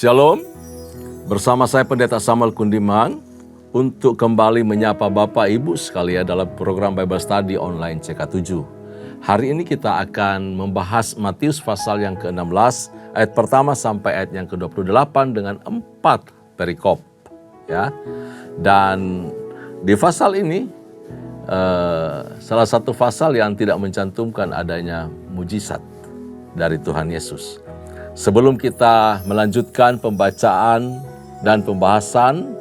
Shalom, bersama saya Pendeta Samuel Kundiman untuk kembali menyapa Bapak Ibu sekalian dalam program Bible Study online CK7. Hari ini kita akan membahas Matius pasal yang ke-16 ayat pertama sampai ayat yang ke-28 dengan 4 perikop. Ya. Dan di pasal ini salah satu pasal yang tidak mencantumkan adanya mujizat dari Tuhan Yesus. Sebelum kita melanjutkan pembacaan dan pembahasan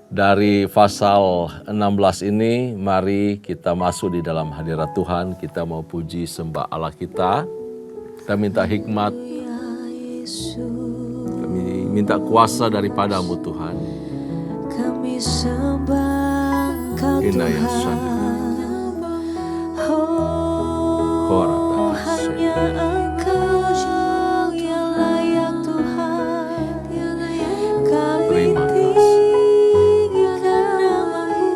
dari pasal 16 ini, mari kita masuk di dalam hadirat Tuhan. Kita mau puji sembah Allah kita. Kita minta hikmat, kami minta kuasa daripadamu Tuhan. Kami sembah Engkau Tuhan. Oh, hanya Engkau yang layak Tuhan. Kami tinggikan nama-Mu.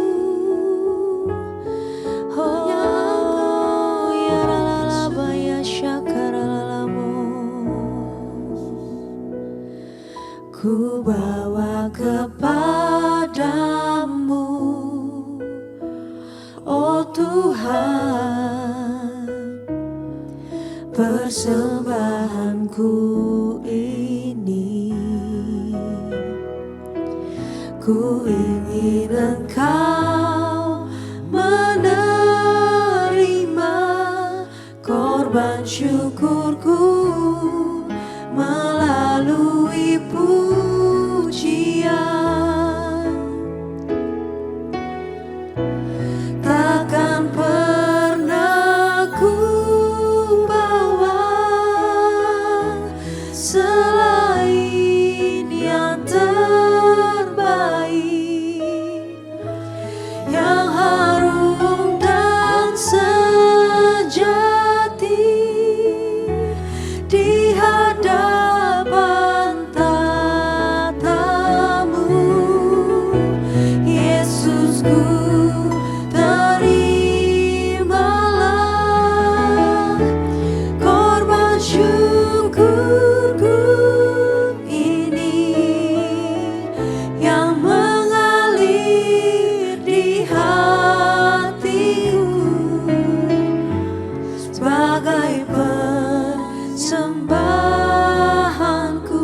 Oh, ya lalaba ya syakaralamu. Ku bawa kepadamu, oh Tuhan, persembahanku ini. Ku ingin Engkau menerima korban syukurku melalui pujian. Takkan pernah ku bawa selain yang terbaik, yang harum dan sejati di hadapan tatamu. Yesusku, terimalah korban syukurku ini yang mengalir di hatiku sebagai persembahanku.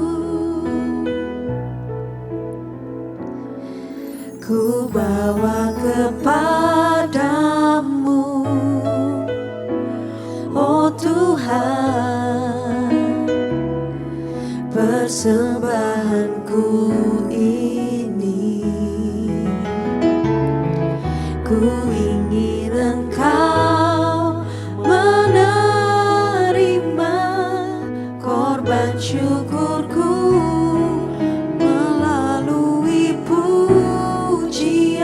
Ku bawa kepadamu, oh Tuhan, persembahanku ini. Ku ingin Engkau menerima korban syukurku melalui pujian.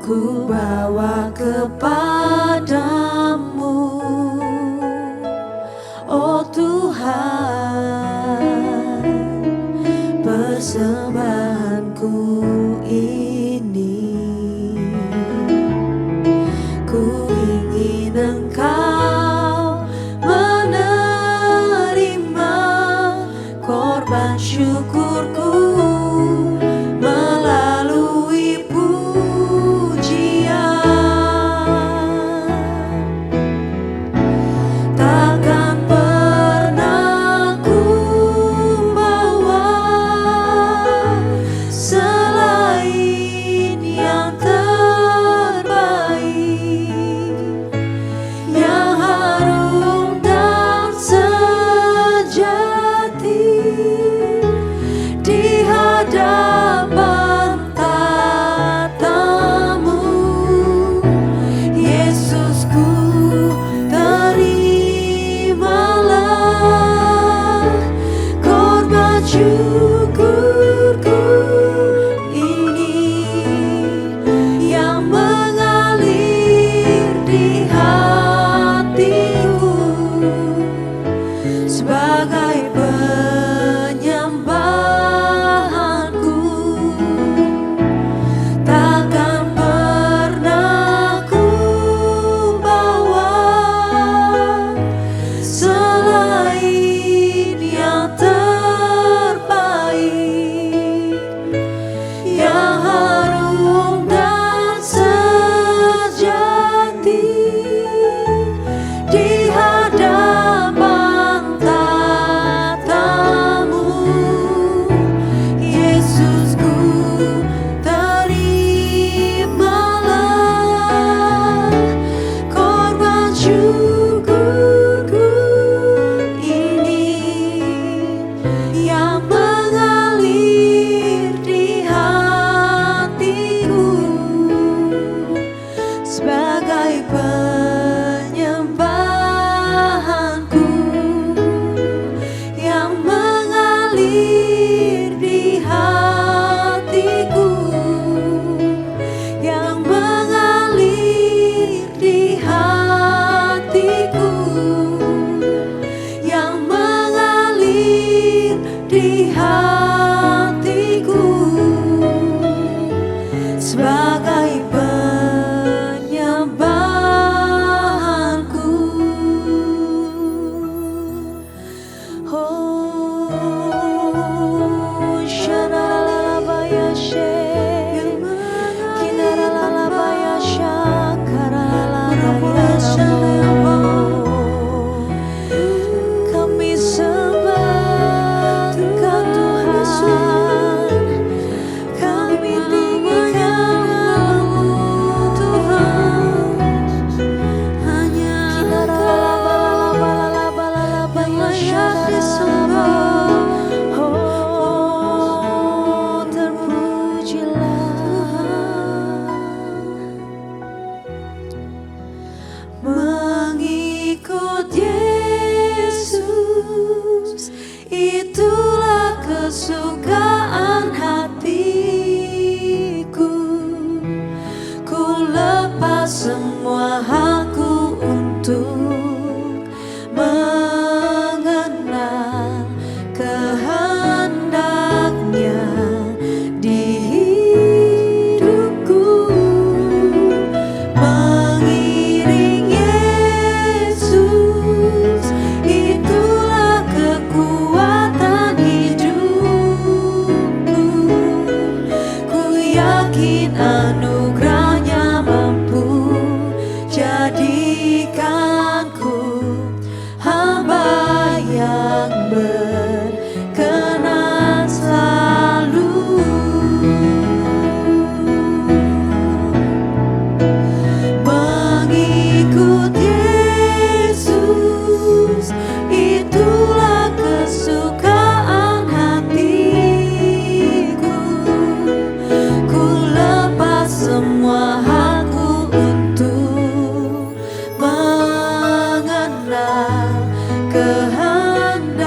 Ku bawa kepadamu, oh Tuhan, persembahanku ini. Ku ingin Engkau menerima korban syukurku melalui pujian. Takkan pernah ku bawa selain yang terbaik, yang Mengikut Yesus, itulah kesukaan hatiku. Ku lepas semua hakku untuk mengenal kehendaknya di hidupku. Mengiring Yesus, itulah kekuatan hidupku. Ku yakin anugerahnya mampu jadikanku hamba yang berkenan selalu. Mengikut Yesus, itulah kesukaan hatiku. Ku lepas semua hakku untuk mengenal kehendaknya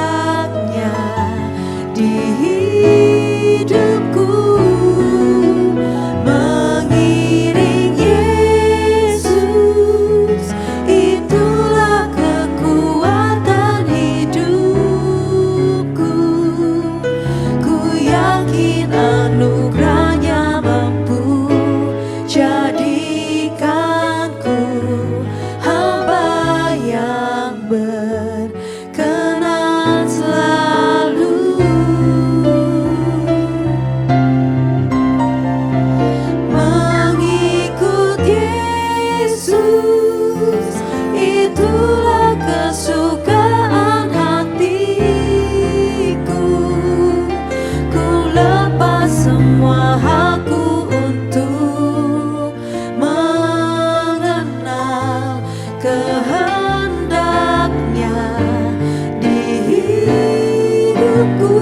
di hidupku. Mengiring Yesus, itulah kekuatan hidupku. Ku yakin anugerahnya mampu jadikanku hamba yang berkenan selalu. Mengikut Yesus, itulah kesukaan hatiku. Ku lepas semua hakku untuk mengenal kehendaknya di hidupku.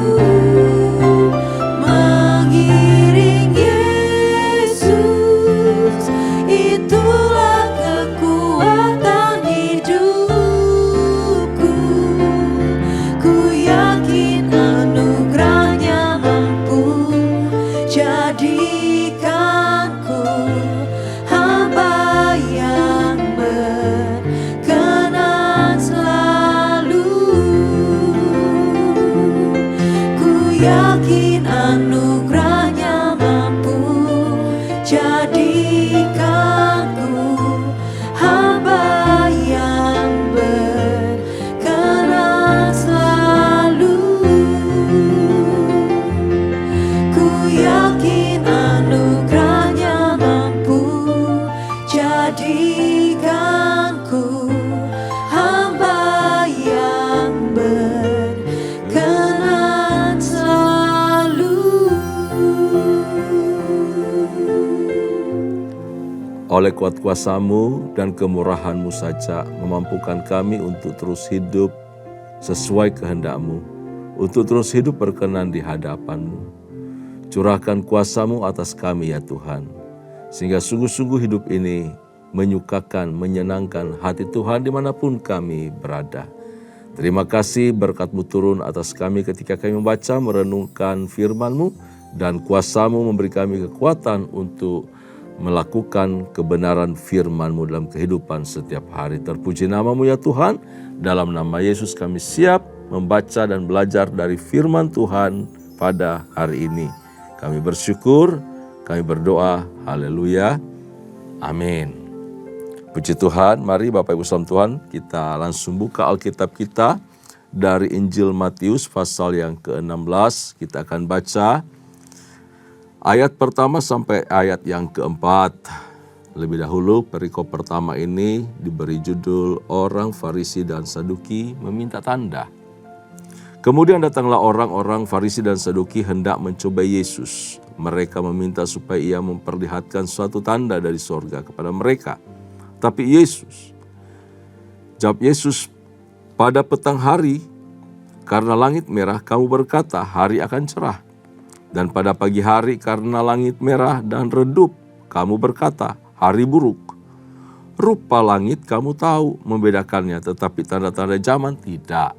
Mengiring Yesus, itulah kekuatan hidupku. Ku yakin anugerahnya mampu jadikanku hamba yang berkenan selalu. Ku yakin anugerahnya mampu jadikanku hamba yang berkenan selalu. Ku yakin anugerahnya mampu jadikanku hamba yang berkenan selalu. Oleh kuat kuasa-Mu dan kemurahan-Mu saja memampukan kami untuk terus hidup sesuai kehendak-Mu, untuk terus hidup berkenan di hadapan-Mu. Curahkan kuasa-Mu atas kami ya Tuhan, sehingga sungguh-sungguh hidup ini menyukakan, menyenangkan hati Tuhan dimanapun kami berada. Terima kasih berkat-Mu turun atas kami ketika kami membaca, merenungkan firman-Mu, dan kuasa-Mu memberi kami kekuatan untuk melakukan kebenaran firman-Mu dalam kehidupan setiap hari. Terpuji nama-Mu ya Tuhan, dalam nama Yesus kami siap membaca dan belajar dari firman Tuhan pada hari ini. Kami bersyukur, kami berdoa, haleluya, amin. Puji Tuhan, mari Bapak Ibu saudara Tuhan, kita langsung buka Alkitab kita dari Injil Matius pasal yang ke-16. Kita akan baca ayat pertama sampai ayat yang keempat. Lebih dahulu perikop pertama ini diberi judul Orang Farisi dan Saduki Meminta Tanda. Kemudian datanglah orang-orang Farisi dan Saduki hendak mencobai Yesus. Mereka meminta supaya ia memperlihatkan suatu tanda dari sorga kepada mereka. Tapi jawab Yesus, pada petang hari, karena langit merah, kamu berkata hari akan cerah. Dan pada pagi hari karena langit merah dan redup, kamu berkata hari buruk. Rupa langit kamu tahu membedakannya, tetapi tanda-tanda zaman tidak.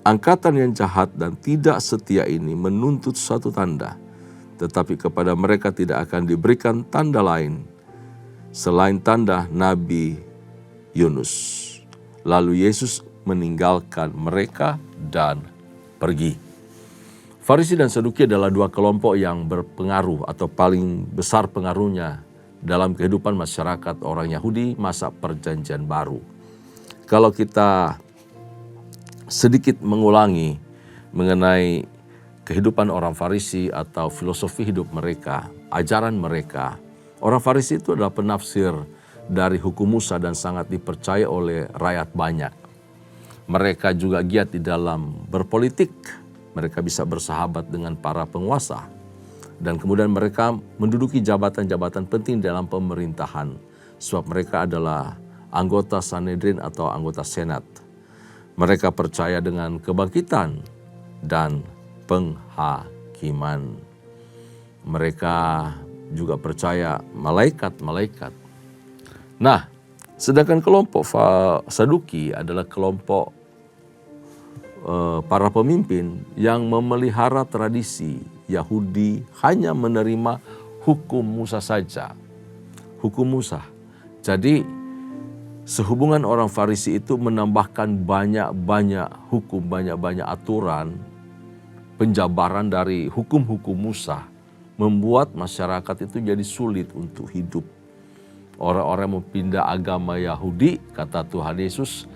Angkatan yang jahat dan tidak setia ini menuntut suatu tanda, tetapi kepada mereka tidak akan diberikan tanda lain selain tanda Nabi Yunus. Lalu Yesus meninggalkan mereka dan pergi. Farisi dan Saduki adalah dua kelompok yang berpengaruh atau paling besar pengaruhnya dalam kehidupan masyarakat orang Yahudi masa Perjanjian Baru. Kalau kita sedikit mengulangi mengenai kehidupan orang Farisi atau filosofi hidup mereka, ajaran mereka, orang Farisi itu adalah penafsir dari hukum Musa dan sangat dipercaya oleh rakyat banyak. Mereka juga giat di dalam berpolitik. Mereka bisa bersahabat dengan para penguasa. Dan kemudian mereka menduduki jabatan-jabatan penting dalam pemerintahan. Sebab mereka adalah anggota Sanhedrin atau anggota Senat. Mereka percaya dengan kebangkitan dan penghakiman. Mereka juga percaya malaikat-malaikat. Nah, sedangkan kelompok Saduki adalah kelompok para pemimpin yang memelihara tradisi Yahudi, hanya menerima hukum Musa saja. Hukum Musa. Jadi sehubungan orang Farisi itu menambahkan banyak-banyak hukum, banyak-banyak aturan, penjabaran dari hukum-hukum Musa, membuat masyarakat itu jadi sulit untuk hidup. Orang-orang yang pindah agama Yahudi, kata Tuhan Yesus,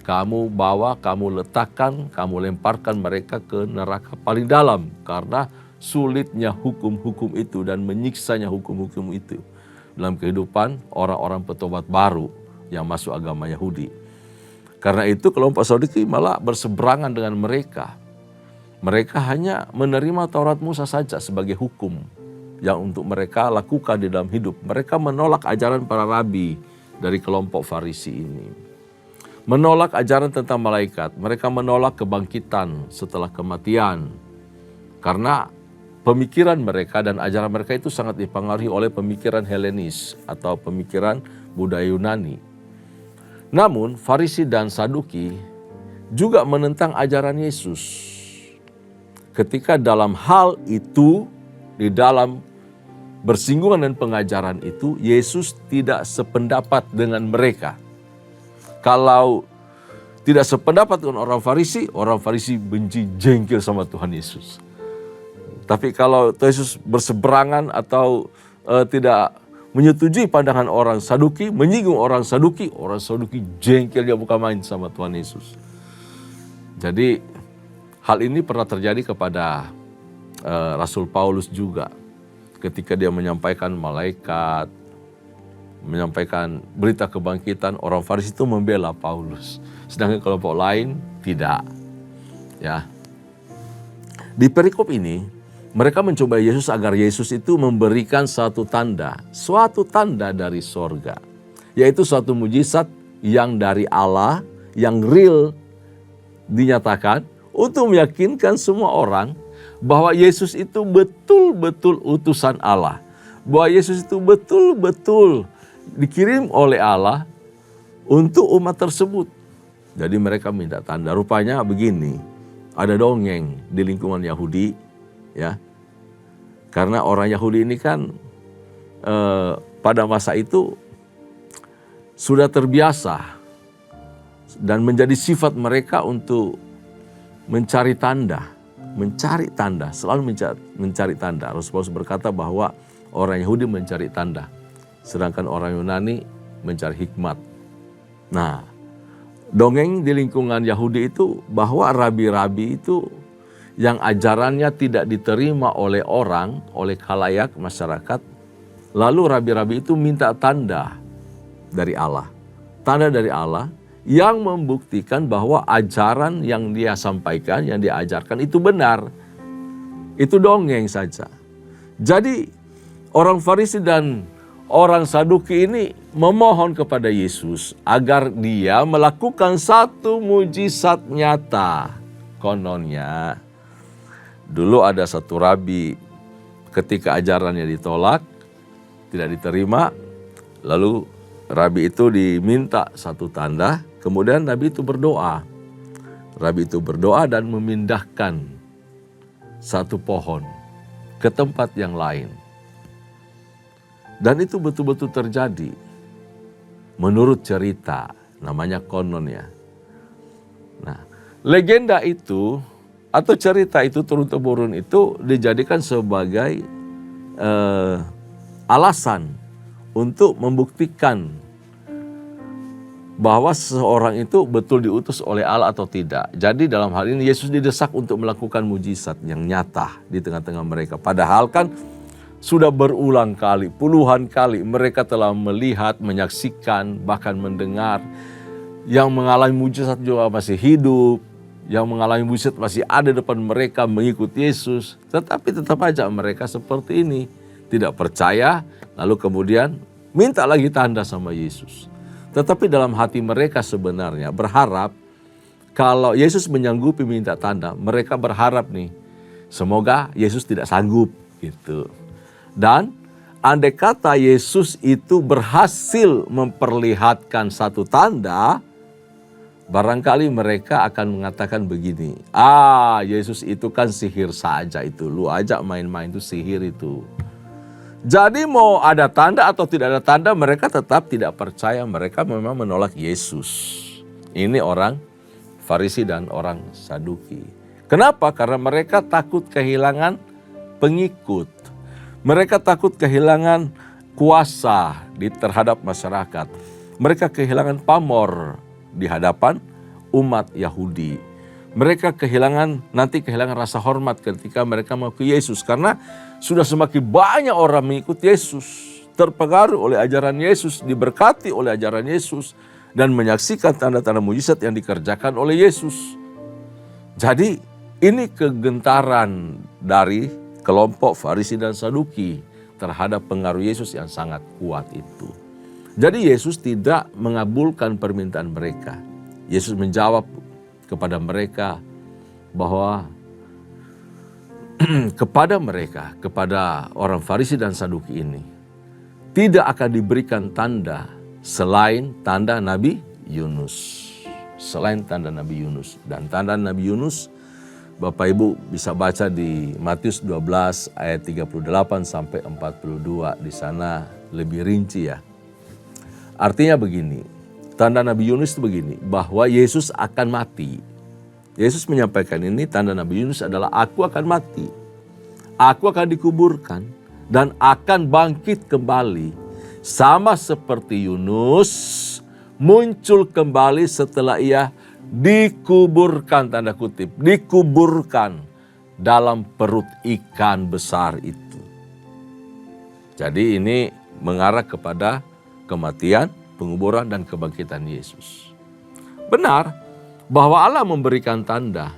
kamu bawa, kamu letakkan, kamu lemparkan mereka ke neraka paling dalam. Karena sulitnya hukum-hukum itu dan menyiksanya hukum-hukum itu dalam kehidupan orang-orang petobat baru yang masuk agama Yahudi. Karena itu kelompok Saduki malah berseberangan dengan mereka. Mereka hanya menerima Taurat Musa saja sebagai hukum yang untuk mereka lakukan di dalam hidup. Mereka menolak ajaran para rabi dari kelompok Farisi ini. Menolak ajaran tentang malaikat. Mereka menolak kebangkitan setelah kematian. Karena pemikiran mereka dan ajaran mereka itu sangat dipengaruhi oleh pemikiran Helenis atau pemikiran budaya Yunani. Namun Farisi dan Saduki juga menentang ajaran Yesus. Ketika dalam hal itu, di dalam bersinggungan dengan pengajaran itu, Yesus tidak sependapat dengan mereka. Kalau tidak sependapat dengan orang Farisi benci jengkel sama Tuhan Yesus. Tapi kalau Tuhan Yesus berseberangan atau tidak menyetujui pandangan orang Saduki, menyinggung orang Saduki jengkel, dia bukan main sama Tuhan Yesus. Jadi hal ini pernah terjadi kepada Rasul Paulus juga. Ketika dia menyampaikan malaikat, menyampaikan berita kebangkitan, orang Farisi itu membela Paulus. Sedangkan kelompok lain tidak. Ya. Di perikop ini, mereka mencoba Yesus agar Yesus itu memberikan suatu tanda dari sorga. Yaitu suatu mujizat yang dari Allah, yang real dinyatakan untuk meyakinkan semua orang bahwa Yesus itu betul-betul utusan Allah. Bahwa Yesus itu betul-betul dikirim oleh Allah untuk umat tersebut. Jadi mereka minta tanda. Rupanya begini, ada dongeng di lingkungan Yahudi, ya. Karena orang Yahudi ini kan pada masa itu sudah terbiasa dan menjadi sifat mereka untuk mencari tanda, selalu mencari tanda. Rasul Paulus berkata bahwa orang Yahudi mencari tanda, sedangkan orang Yunani mencari hikmat. Nah, dongeng di lingkungan Yahudi itu bahwa rabi-rabi itu yang ajarannya tidak diterima oleh orang, oleh khalayak masyarakat, lalu rabi-rabi itu minta tanda dari Allah. Tanda dari Allah yang membuktikan bahwa ajaran yang dia sampaikan, yang dia ajarkan itu benar. Itu dongeng saja. Jadi orang Farisi dan orang Saduki ini memohon kepada Yesus agar dia melakukan satu mujizat nyata. Kononnya, dulu ada satu rabi ketika ajarannya ditolak, tidak diterima, lalu Rabi itu diminta satu tanda, kemudian Nabi itu berdoa. Rabi itu berdoa dan memindahkan satu pohon ke tempat yang lain. Dan itu betul-betul terjadi. Menurut cerita, namanya konon ya. Nah, legenda itu atau cerita itu turun-temurun itu dijadikan sebagai alasan untuk membuktikan bahwa seseorang itu betul diutus oleh Allah atau tidak. Jadi dalam hal ini Yesus didesak untuk melakukan mujizat yang nyata di tengah-tengah mereka. Padahal kan sudah berulang kali, puluhan kali mereka telah melihat, menyaksikan, bahkan mendengar. Yang mengalami mujizat juga masih hidup, yang mengalami mujizat masih ada depan mereka mengikut Yesus. Tetapi tetap aja mereka seperti ini, tidak percaya, lalu kemudian minta lagi tanda sama Yesus. Tetapi dalam hati mereka sebenarnya berharap kalau Yesus menyanggupi minta tanda, mereka berharap nih, semoga Yesus tidak sanggup gitu. Dan andai kata Yesus itu berhasil memperlihatkan satu tanda, barangkali mereka akan mengatakan begini, Yesus itu kan sihir saja itu, lu aja main-main itu sihir itu. Jadi mau ada tanda atau tidak ada tanda, mereka tetap tidak percaya, mereka memang menolak Yesus. Ini orang Farisi dan orang Saduki. Kenapa? Karena mereka takut kehilangan pengikut. Mereka takut kehilangan kuasa terhadap masyarakat. Mereka kehilangan pamor di hadapan umat Yahudi. Mereka nanti kehilangan rasa hormat ketika mereka mau ke Yesus. Karena sudah semakin banyak orang mengikut Yesus, terpengaruh oleh ajaran Yesus, diberkati oleh ajaran Yesus, dan menyaksikan tanda-tanda mujizat yang dikerjakan oleh Yesus. Jadi ini kegentaran dari kelompok Farisi dan Saduki terhadap pengaruh Yesus yang sangat kuat itu. Jadi Yesus tidak mengabulkan permintaan mereka. Yesus menjawab kepada mereka bahwa kepada orang Farisi dan Saduki ini tidak akan diberikan tanda selain tanda Nabi Yunus. Selain tanda Nabi Yunus. Dan tanda Nabi Yunus Bapak Ibu bisa baca di Matius 12 ayat 38 sampai 42. Di sana lebih rinci ya. Artinya begini, tanda Nabi Yunus itu begini, bahwa Yesus akan mati. Yesus menyampaikan ini, tanda Nabi Yunus adalah aku akan mati. Aku akan dikuburkan dan akan bangkit kembali. Sama seperti Yunus muncul kembali setelah ia dikuburkan, tanda kutip, dikuburkan dalam perut ikan besar itu. Jadi ini mengarah kepada kematian, penguburan, dan kebangkitan Yesus. Benar bahwa Allah memberikan tanda,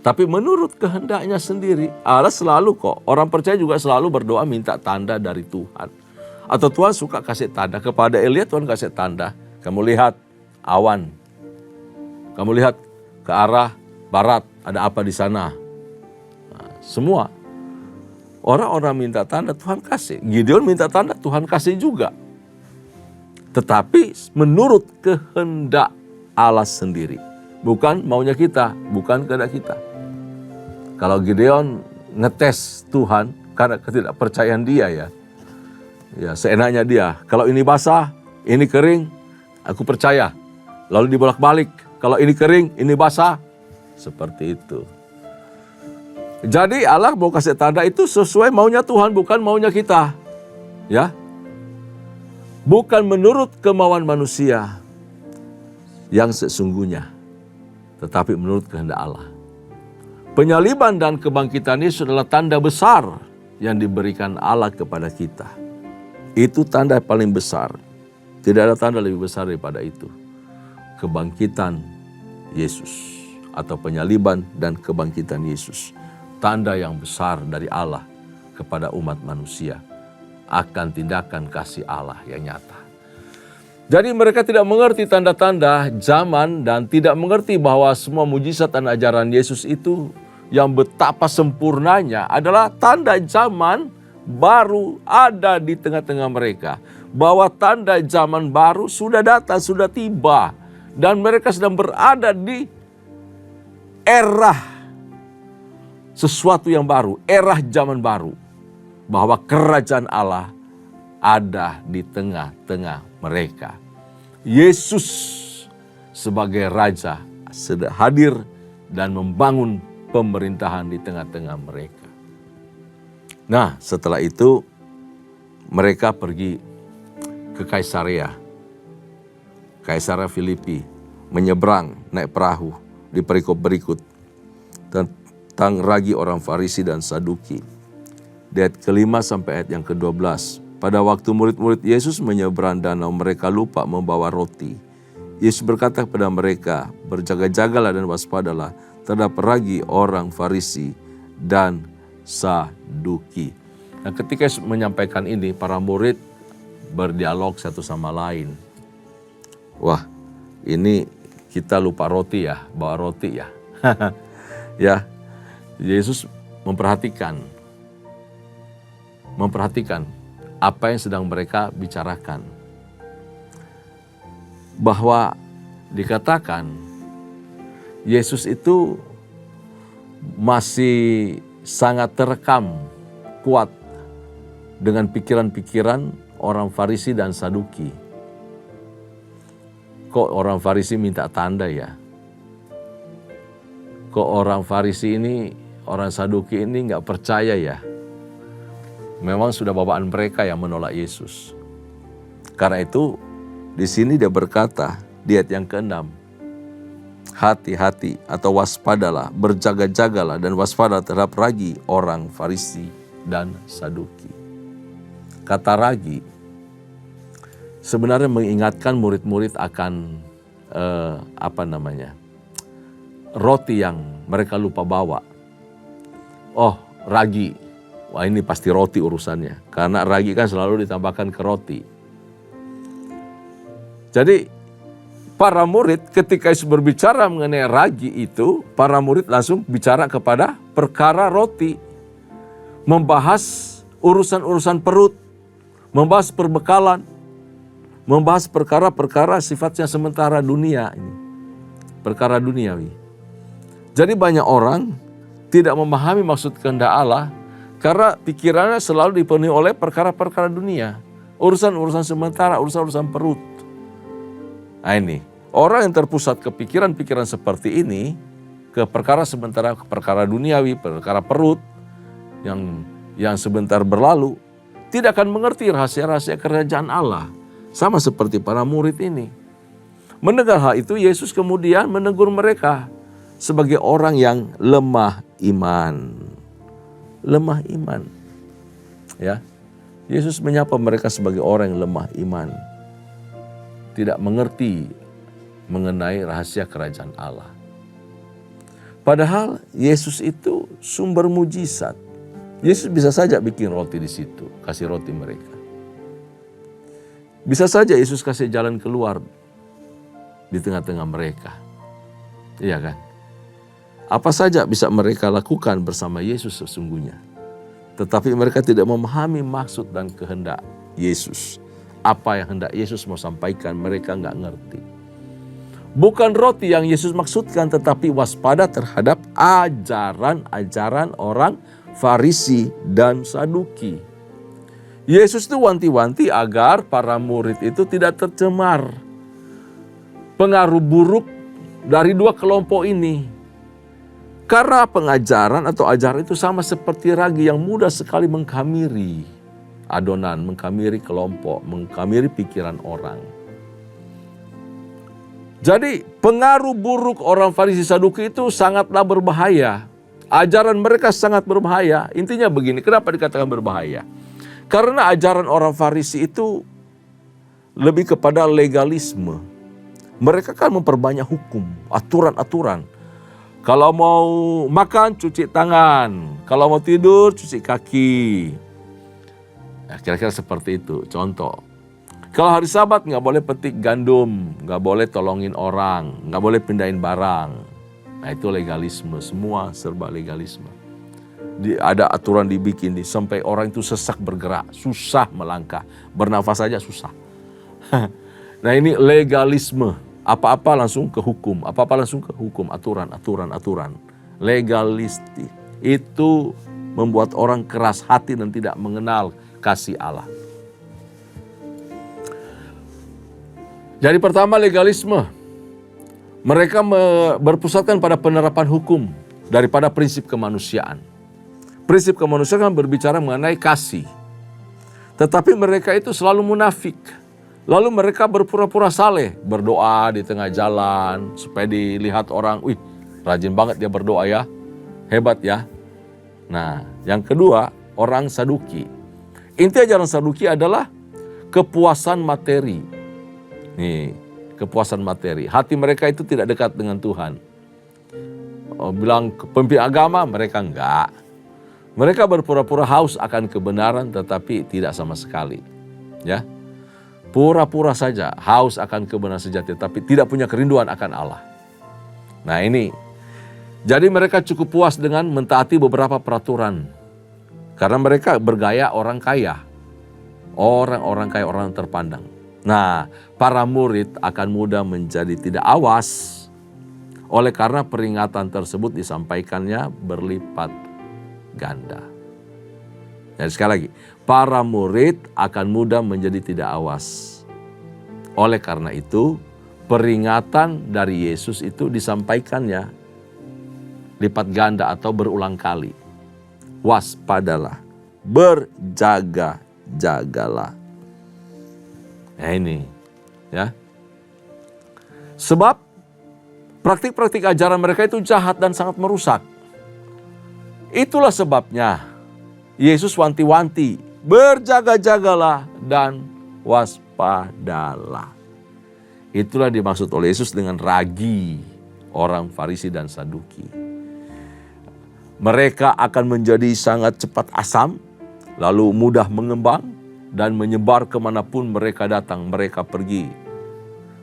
tapi menurut kehendaknya sendiri. Allah selalu kok, orang percaya juga selalu berdoa minta tanda dari Tuhan. Atau Tuhan suka kasih tanda. Kepada Elia Tuhan kasih tanda. Kamu lihat awan. Kamu lihat ke arah barat, ada apa di sana. Nah, semua. Orang-orang minta tanda, Tuhan kasih. Gideon minta tanda, Tuhan kasih juga. Tetapi menurut kehendak Allah sendiri. Bukan maunya kita, bukan kehendak kita. Kalau Gideon ngetes Tuhan karena ketidakpercayaan dia ya seenaknya dia. Kalau ini basah, ini kering, aku percaya. Lalu dibolak-balik, kalau ini kering, ini basah. Seperti itu. Jadi Allah mau kasih tanda itu sesuai maunya Tuhan, bukan maunya kita. Ya. Bukan menurut kemauan manusia yang sesungguhnya, tetapi menurut kehendak Allah. Penyaliban dan kebangkitan Yesus adalah tanda besar yang diberikan Allah kepada kita. Itu tanda paling besar. Tidak ada tanda lebih besar daripada itu. Kebangkitan Yesus atau penyaliban dan kebangkitan Yesus. Tanda yang besar dari Allah kepada umat manusia akan tindakan kasih Allah yang nyata. Jadi mereka tidak mengerti tanda-tanda zaman dan tidak mengerti bahwa semua mujizat dan ajaran Yesus itu yang betapa sempurnanya adalah tanda zaman baru ada di tengah-tengah mereka. bahwa tanda zaman baru sudah datang, sudah tiba. Dan mereka sedang berada di era sesuatu yang baru, era zaman baru. Bahwa kerajaan Allah ada di tengah-tengah mereka. Yesus sebagai Raja sudah hadir dan membangun pemerintahan di tengah-tengah mereka. Nah, setelah itu mereka pergi ke Kaisarea Filipi, menyeberang naik perahu di perikop berikut tentang ragi orang Farisi dan Saduki. Di ayat ke-5 sampai ayat yang ke-12. Pada waktu murid-murid Yesus menyeberang danau, mereka lupa membawa roti. Yesus berkata kepada mereka, berjaga-jagalah dan waspadalah terhadap ragi orang Farisi dan Saduki. Nah, ketika Yesus menyampaikan ini, para murid berdialog satu sama lain. Wah, ini kita lupa roti ya, bawa roti ya. Ya, Yesus memperhatikan apa yang sedang mereka bicarakan. Bahwa dikatakan Yesus itu masih sangat terekam kuat dengan pikiran-pikiran orang Farisi dan Saduki. Kok orang Farisi minta tanda ya? Kok orang Farisi ini, orang Saduki ini nggak percaya ya? Memang sudah bawaan mereka yang menolak Yesus. Karena itu di sini dia berkata di ayat yang ke-6, hati-hati atau waspadalah, berjaga-jagalah dan waspada terhadap ragi orang Farisi dan Saduki. Kata ragi sebenarnya mengingatkan murid-murid akan roti yang mereka lupa bawa. Oh, ragi. Wah, ini pasti roti urusannya. Karena ragi kan selalu ditambahkan ke roti. Jadi para murid ketika Yesus berbicara mengenai ragi itu, para murid langsung bicara kepada perkara roti. Membahas urusan-urusan perut, membahas perbekalan, membahas perkara-perkara sifatnya sementara dunia ini. Perkara duniawi. Jadi banyak orang tidak memahami maksud kehendak Allah karena pikirannya selalu dipenuhi oleh perkara-perkara dunia. Urusan-urusan sementara, urusan-urusan perut. Nah ini, orang yang terpusat ke pikiran-pikiran seperti ini, ke perkara sementara, ke perkara duniawi, perkara perut, yang sebentar berlalu, tidak akan mengerti rahasia-rahasia kerajaan Allah. Sama seperti para murid ini. Mendengar hal itu, Yesus kemudian menegur mereka sebagai orang yang lemah iman. Lemah iman. Ya, Yesus menyapa mereka sebagai orang yang lemah iman. Tidak mengerti mengenai rahasia kerajaan Allah. Padahal Yesus itu sumber mujizat. Yesus bisa saja bikin roti di situ, kasih roti mereka. Bisa saja Yesus kasih jalan keluar di tengah-tengah mereka. Iya kan? Apa saja bisa mereka lakukan bersama Yesus sesungguhnya. Tetapi mereka tidak memahami maksud dan kehendak Yesus. Apa yang hendak Yesus mau sampaikan, mereka nggak ngerti. Bukan roti yang Yesus maksudkan, tetapi waspada terhadap ajaran-ajaran orang Farisi dan Saduki. Yesus itu wanti-wanti agar para murid itu tidak tercemar pengaruh buruk dari dua kelompok ini. Karena pengajaran atau ajaran itu sama seperti ragi yang mudah sekali mengkamiri adonan, mengkamiri kelompok, mengkamiri pikiran orang. Jadi pengaruh buruk orang Farisi Saduki itu sangatlah berbahaya. Ajaran mereka sangat berbahaya. Intinya begini, kenapa dikatakan berbahaya? Karena ajaran orang Farisi itu lebih kepada legalisme. Mereka kan memperbanyak hukum, aturan-aturan. Kalau mau makan, cuci tangan. Kalau mau tidur, cuci kaki. Nah, kira-kira seperti itu, contoh. Kalau hari Sabat nggak boleh petik gandum, nggak boleh tolongin orang, nggak boleh pindahin barang. Nah itu legalisme, semua serba legalisme. Ada aturan dibikin sampai orang itu sesak bergerak, susah melangkah, bernafas saja susah. Nah ini legalisme, apa-apa langsung ke hukum, apa-apa langsung ke hukum, aturan. Legalistik itu membuat orang keras hati dan tidak mengenal kasih Allah. Jadi pertama legalisme, mereka berpusatkan pada penerapan hukum daripada prinsip kemanusiaan. Prinsip kemanusiaan kan berbicara mengenai kasih. Tetapi mereka itu selalu munafik. Lalu mereka berpura-pura saleh, berdoa di tengah jalan supaya dilihat orang, wih rajin banget dia berdoa ya, hebat ya. Nah yang kedua, orang Saduki. Inti ajaran Saduki adalah kepuasan materi. Nih, kepuasan materi. Hati mereka itu tidak dekat dengan Tuhan. Bilang pemimpin agama, mereka enggak. Mereka berpura-pura haus akan kebenaran tetapi tidak sama sekali. Ya. Pura-pura saja haus akan kebenaran sejati tapi tidak punya kerinduan akan Allah. Nah, ini. Jadi mereka cukup puas dengan mentaati beberapa peraturan. Karena mereka bergaya orang kaya. Orang-orang kaya, orang terpandang. Nah, para murid akan mudah menjadi tidak awas oleh karena peringatan tersebut disampaikannya berlipat ganda. Jadi sekali lagi, para murid akan mudah menjadi tidak awas. Oleh karena itu, peringatan dari Yesus itu disampaikannya lipat ganda atau berulang kali. Waspadalah, berjaga-jagalah. Nah ini, ya. Sebab praktik-praktik ajaran mereka itu jahat dan sangat merusak. Itulah sebabnya Yesus wanti-wanti, berjaga-jagalah dan waspadalah. Itulah dimaksud oleh Yesus dengan ragi orang Farisi dan Saduki. Mereka akan menjadi sangat cepat asam, lalu mudah mengembang, dan menyebar kemanapun mereka datang, mereka pergi.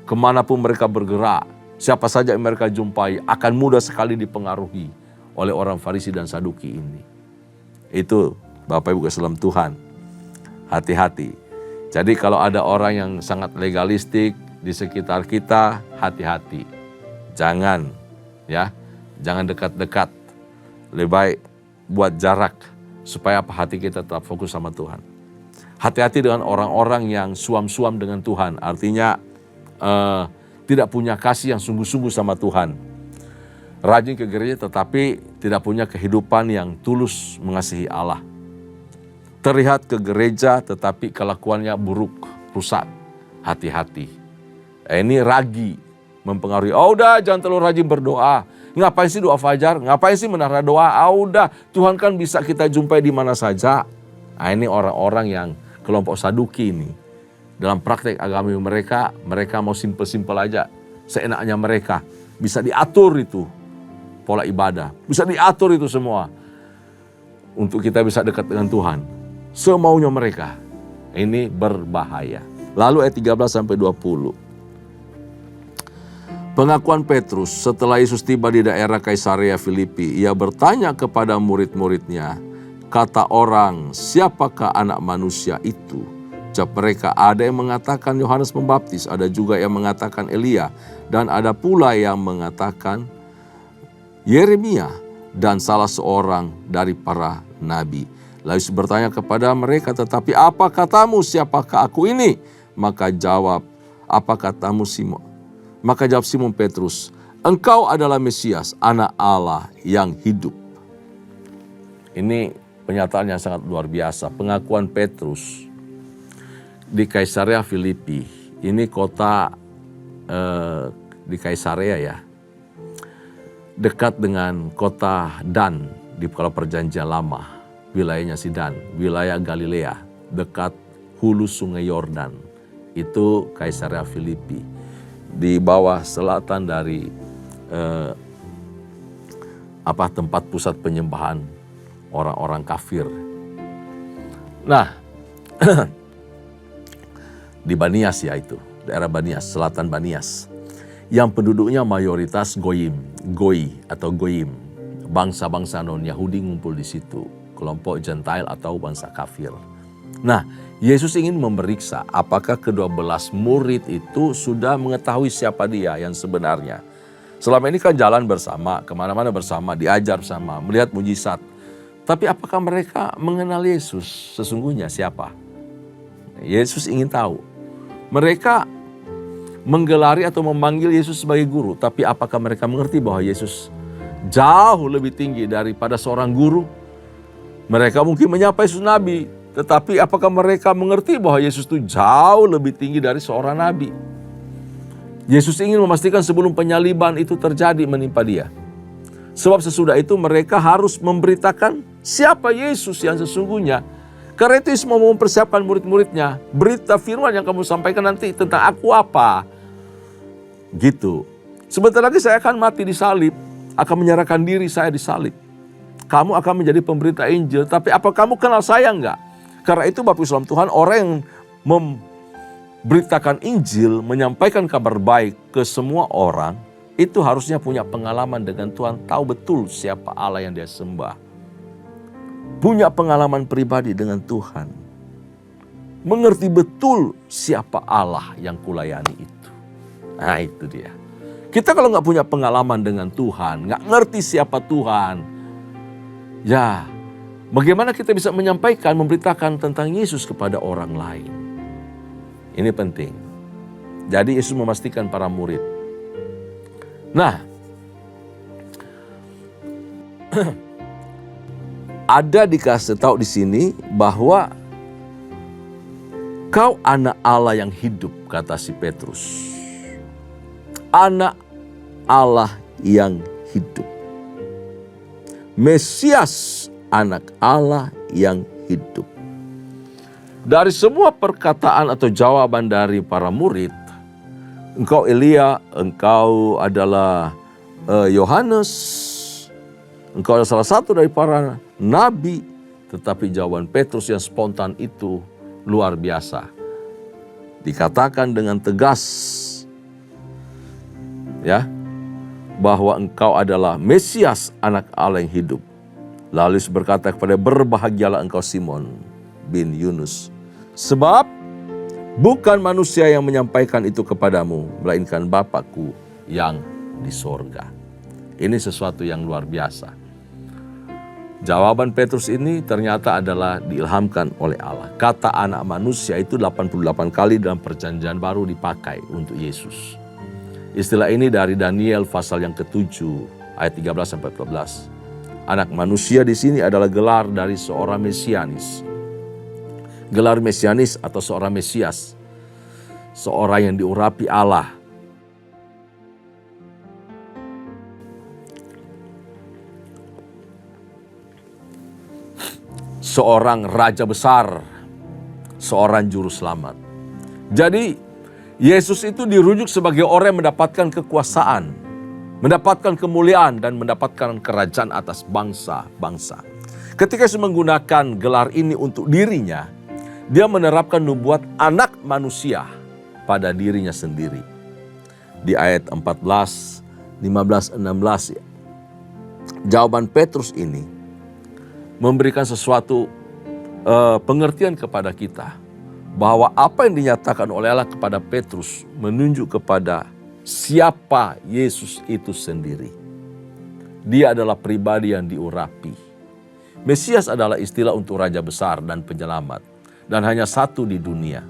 Kemanapun mereka bergerak, siapa saja yang mereka jumpai akan mudah sekali dipengaruhi oleh orang Farisi dan Saduki ini. Itu Bapak Ibu kasih dalam Tuhan, hati-hati. Jadi kalau ada orang yang sangat legalistik di sekitar kita, hati-hati. Jangan dekat-dekat. Lebih baik buat jarak supaya hati kita tetap fokus sama Tuhan. Hati-hati dengan orang-orang yang suam-suam dengan Tuhan. Artinya tidak punya kasih yang sungguh-sungguh sama Tuhan. Rajin ke gereja tetapi tidak punya kehidupan yang tulus mengasihi Allah. Terlihat ke gereja tetapi kelakuannya buruk, rusak. Hati-hati. Ini ragi mempengaruhi. Oh udah jangan terlalu rajin berdoa. Ngapain sih doa fajar? Ngapain sih menara doa? Udah Tuhan kan bisa kita jumpai di mana saja. Nah, ini orang-orang yang kelompok Saduki ini. Dalam praktek agama mereka mau simpel-simpel aja. Seenaknya mereka. Bisa diatur itu pola ibadah. Bisa diatur itu semua. Untuk kita bisa dekat dengan Tuhan. Semaunya mereka. Ini berbahaya. Lalu ayat 13-20. Pengakuan Petrus setelah Yesus tiba di daerah Kaisarea Filipi. Ia bertanya kepada murid-muridnya. Kata orang, siapakah anak manusia itu? Jawab mereka, ada yang mengatakan Yohanes Pembaptis, ada juga yang mengatakan Elia, dan ada pula yang mengatakan Yeremia, dan salah seorang dari para nabi. Lalu Yesus bertanya kepada mereka, tetapi apa katamu, siapakah aku ini? Maka jawab Simon Petrus, engkau adalah Mesias, anak Allah yang hidup. Ini pernyataan yang sangat luar biasa. Pengakuan Petrus di Kaisarea Filipi. Ini kota di Kaisarea ya. Dekat dengan kota Dan di kalau perjanjian lama. Wilayahnya si Dan, wilayah Galilea. Dekat hulu sungai Yordan. Itu Kaisarea Filipi. Di bawah selatan dari tempat pusat penyembahan orang-orang kafir. Nah, di Banias ya itu, daerah Banias, selatan Banias. Yang penduduknya mayoritas Goyim. bangsa-bangsa non-Yahudi ngumpul di situ, kelompok Gentile atau bangsa kafir. Nah, Yesus ingin memeriksa apakah ke-12 murid itu sudah mengetahui siapa dia yang sebenarnya. Selama ini kan jalan bersama, kemana-mana bersama, diajar bersama, melihat mujizat. Tapi apakah mereka mengenal Yesus sesungguhnya siapa? Yesus ingin tahu. Mereka menggelari atau memanggil Yesus sebagai guru, tapi apakah mereka mengerti bahwa Yesus jauh lebih tinggi daripada seorang guru? Mereka mungkin menyapa Yesus Nabi, tetapi apakah mereka mengerti bahwa Yesus itu jauh lebih tinggi dari seorang Nabi? Yesus ingin memastikan sebelum penyaliban itu terjadi menimpa dia. Sebab sesudah itu mereka harus memberitakan siapa Yesus yang sesungguhnya. Karena itu Yesus mau mempersiapkan murid-muridnya. Berita firman yang kamu sampaikan nanti tentang aku apa? Gitu. Sebentar lagi saya akan mati disalib. Akan menyerahkan diri saya disalib. Kamu akan menjadi pemberita Injil. Tapi apa kamu kenal saya enggak? Karena itu Bapak Islam Tuhan, orang yang memberitakan Injil, menyampaikan kabar baik ke semua orang, itu harusnya punya pengalaman dengan Tuhan, tahu betul siapa Allah yang dia sembah. Punya pengalaman pribadi dengan Tuhan. Mengerti betul siapa Allah yang kulayani itu. Nah itu dia. Kita kalau nggak punya pengalaman dengan Tuhan, nggak ngerti siapa Tuhan, ya bagaimana kita bisa menyampaikan, memberitakan tentang Yesus kepada orang lain? Ini penting. Jadi Yesus memastikan para murid. Nah, ada dikasih tahu di sini bahwa kau anak Allah yang hidup, kata si Petrus. Anak Allah yang hidup. Mesias, anak Allah yang hidup. Dari semua perkataan atau jawaban dari para murid, engkau Elia, engkau adalah Yohanes, engkau adalah salah satu dari para nabi. Tetapi jawaban Petrus yang spontan itu luar biasa. Dikatakan dengan tegas, ya, bahwa engkau adalah Mesias, anak Allah yang hidup. Lalu Yesus berkata kepada, berbahagialah engkau Simon bin Yunus, sebab bukan manusia yang menyampaikan itu kepadamu, melainkan Bapakku yang di sorga. Ini sesuatu yang luar biasa. Jawaban Petrus ini ternyata adalah diilhamkan oleh Allah. Kata anak manusia itu 88 kali dalam perjanjian baru dipakai untuk Yesus. Istilah ini dari Daniel pasal yang ke-7 ayat 13-14. Anak manusia di sini adalah gelar dari seorang mesianis. Gelar mesianis atau seorang Mesias. Seorang yang diurapi Allah. Seorang raja besar. Seorang juru selamat. Jadi Yesus itu dirujuk sebagai orang yang mendapatkan kekuasaan. Mendapatkan kemuliaan dan mendapatkan kerajaan atas bangsa-bangsa. Ketika Yesus menggunakan gelar ini untuk dirinya, dia menerapkan nubuat anak manusia pada dirinya sendiri. Di ayat 14, 15, 16, jawaban Petrus ini memberikan sesuatu pengertian kepada kita. Bahwa apa yang dinyatakan oleh Allah kepada Petrus menunjuk kepada siapa Yesus itu sendiri. Dia adalah pribadi yang diurapi. Mesias adalah istilah untuk raja besar dan penyelamat. Dan hanya satu di dunia,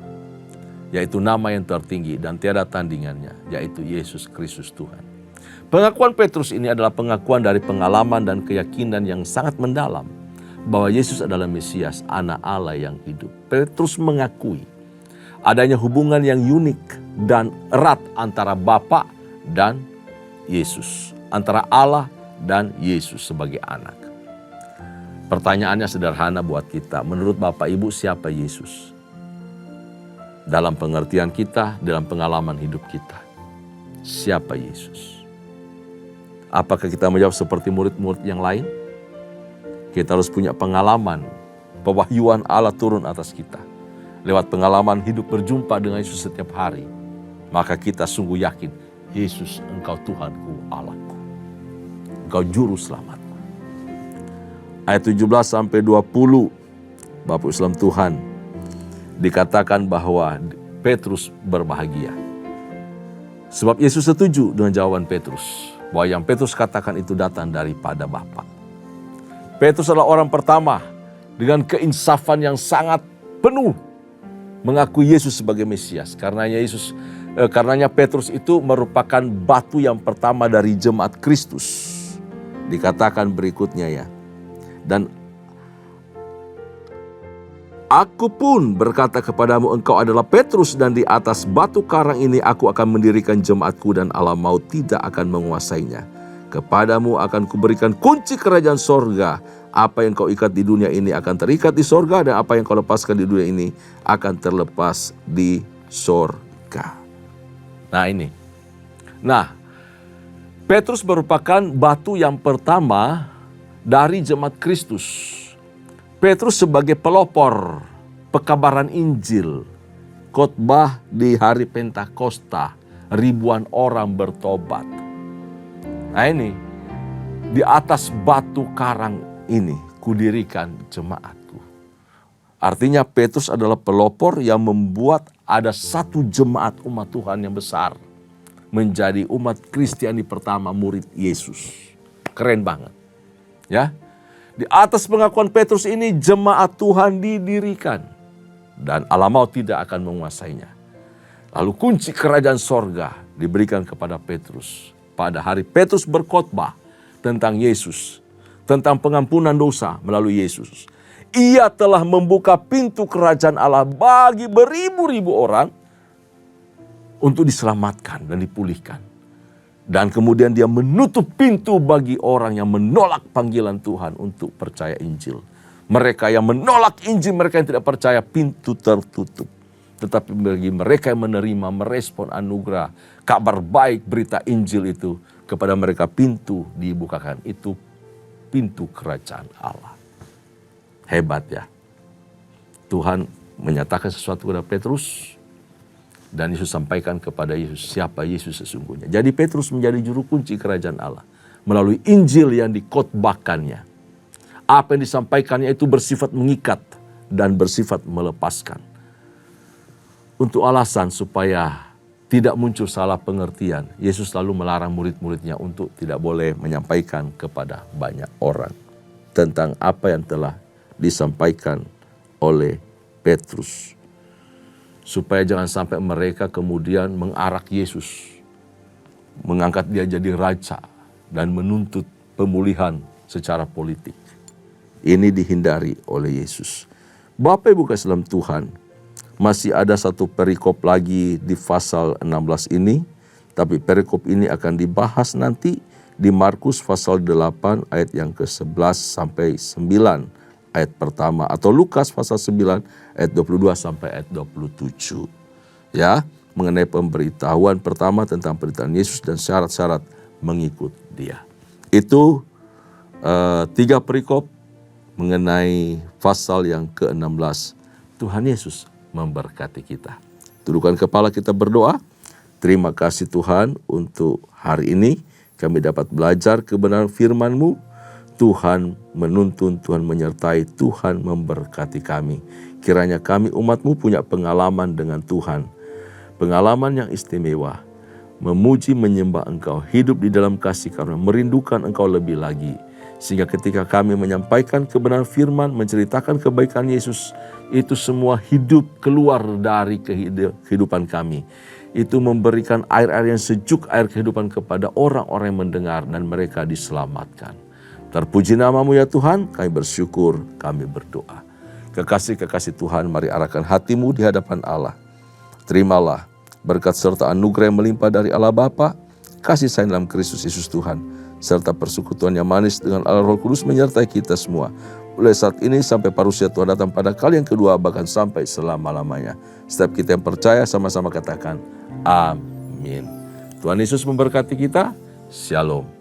yaitu nama yang tertinggi dan tiada tandingannya, yaitu Yesus Kristus Tuhan. Pengakuan Petrus ini adalah pengakuan dari pengalaman dan keyakinan yang sangat mendalam bahwa Yesus adalah Mesias, anak Allah yang hidup. Petrus mengakui adanya hubungan yang unik dan erat antara Bapa dan Yesus, antara Allah dan Yesus sebagai anak. Pertanyaannya sederhana buat kita. Menurut Bapak Ibu, siapa Yesus? Dalam pengertian kita, dalam pengalaman hidup kita. Siapa Yesus? Apakah kita menjawab seperti murid-murid yang lain? Kita harus punya pengalaman. Pewahyuan Allah turun atas kita. Lewat pengalaman hidup berjumpa dengan Yesus setiap hari. Maka kita sungguh yakin, Yesus, engkau Tuhanku, Allahku. Engkau juru selamatku. ayat 17 sampai 20, Bapak Islam Tuhan, dikatakan bahwa Petrus berbahagia. Sebab Yesus setuju dengan jawaban Petrus, bahwa yang Petrus katakan itu datang daripada Bapa. Petrus adalah orang pertama dengan keinsafan yang sangat penuh mengakui Yesus sebagai Mesias. Karenanya Petrus itu merupakan batu yang pertama dari jemaat Kristus. Dikatakan berikutnya ya. Dan aku pun berkata kepadamu, engkau adalah Petrus, dan di atas batu karang ini aku akan mendirikan jemaatku, dan alam maut tidak akan menguasainya. Kepadamu akan kuberikan kunci kerajaan sorga. Apa yang kau ikat di dunia ini akan terikat di sorga, dan apa yang kau lepaskan di dunia ini akan terlepas di sorga. Nah ini. Nah, Petrus merupakan batu yang pertama dari jemaat Kristus. Petrus sebagai pelopor pekabaran Injil, khotbah di hari Pentakosta, ribuan orang bertobat. Nah ini, di atas batu karang ini kudirikan jemaatku. Artinya Petrus adalah pelopor yang membuat ada satu jemaat umat Tuhan yang besar. Menjadi umat Kristiani pertama, murid Yesus. Keren banget. Ya, di atas pengakuan Petrus ini jemaat Tuhan didirikan. Dan alam maut tidak akan menguasainya. Lalu kunci kerajaan sorga diberikan kepada Petrus. Pada hari Petrus berkhotbah tentang Yesus, tentang pengampunan dosa melalui Yesus. Ia telah membuka pintu kerajaan Allah bagi beribu-ribu orang untuk diselamatkan dan dipulihkan. Dan kemudian dia menutup pintu bagi orang yang menolak panggilan Tuhan untuk percaya Injil. Mereka yang menolak Injil, mereka yang tidak percaya, pintu tertutup. Tetapi bagi mereka yang menerima, merespon anugerah, kabar baik, berita Injil itu, kepada mereka pintu dibukakan. Itu pintu kerajaan Allah. Hebat ya. Tuhan menyatakan sesuatu kepada Petrus, dan Yesus sampaikan kepada Yesus siapa Yesus sesungguhnya. Jadi Petrus menjadi juru kunci kerajaan Allah melalui Injil yang dikhotbahkannya. Apa yang disampaikannya itu bersifat mengikat dan bersifat melepaskan. Untuk alasan supaya tidak muncul salah pengertian, Yesus selalu melarang murid-muridnya untuk tidak boleh menyampaikan kepada banyak orang tentang apa yang telah disampaikan oleh Petrus. Supaya jangan sampai mereka kemudian mengarak Yesus, mengangkat dia jadi raja, dan menuntut pemulihan secara politik. Ini dihindari oleh Yesus. Bapak Ibu kasih dalam Tuhan, masih ada satu perikop lagi di pasal 16 ini, tapi perikop ini akan dibahas nanti di Markus pasal 8 ayat yang ke-11 sampai 9 ayat pertama, atau Lukas pasal 9 ayat 22 sampai ayat 27. Ya, mengenai pemberitahuan pertama tentang penderitaan Yesus dan syarat-syarat mengikut dia. Itu 3 perikop mengenai pasal yang ke-16. Tuhan Yesus memberkati kita. Tundukkan kepala, kita berdoa. Terima kasih Tuhan untuk hari ini kami dapat belajar kebenaran firman-Mu. Tuhan menuntun, Tuhan menyertai, Tuhan memberkati kami. Kiranya kami umat-Mu punya pengalaman dengan Tuhan. Pengalaman yang istimewa. Memuji, menyembah Engkau, hidup di dalam kasih karunia, merindukan Engkau lebih lagi. Sehingga ketika kami menyampaikan kebenaran firman, menceritakan kebaikan Yesus, itu semua hidup keluar dari kehidupan kami. Itu memberikan air-air yang sejuk, air kehidupan kepada orang-orang yang mendengar, dan mereka diselamatkan. Terpuji nama-Mu ya Tuhan, kami bersyukur, kami berdoa. Kekasih-kekasih Tuhan, mari arahkan hatimu di hadapan Allah. Terimalah berkat serta anugerah yang melimpah dari Allah Bapa, kasih sayang dalam Kristus Yesus Tuhan, serta persekutuan yang manis dengan Allah Roh Kudus menyertai kita semua. Mulai saat ini sampai parusia Tuhan datang pada kali yang kedua, bahkan sampai selama-lamanya. Setiap kita yang percaya sama-sama katakan, amin. Tuhan Yesus memberkati kita. Shalom.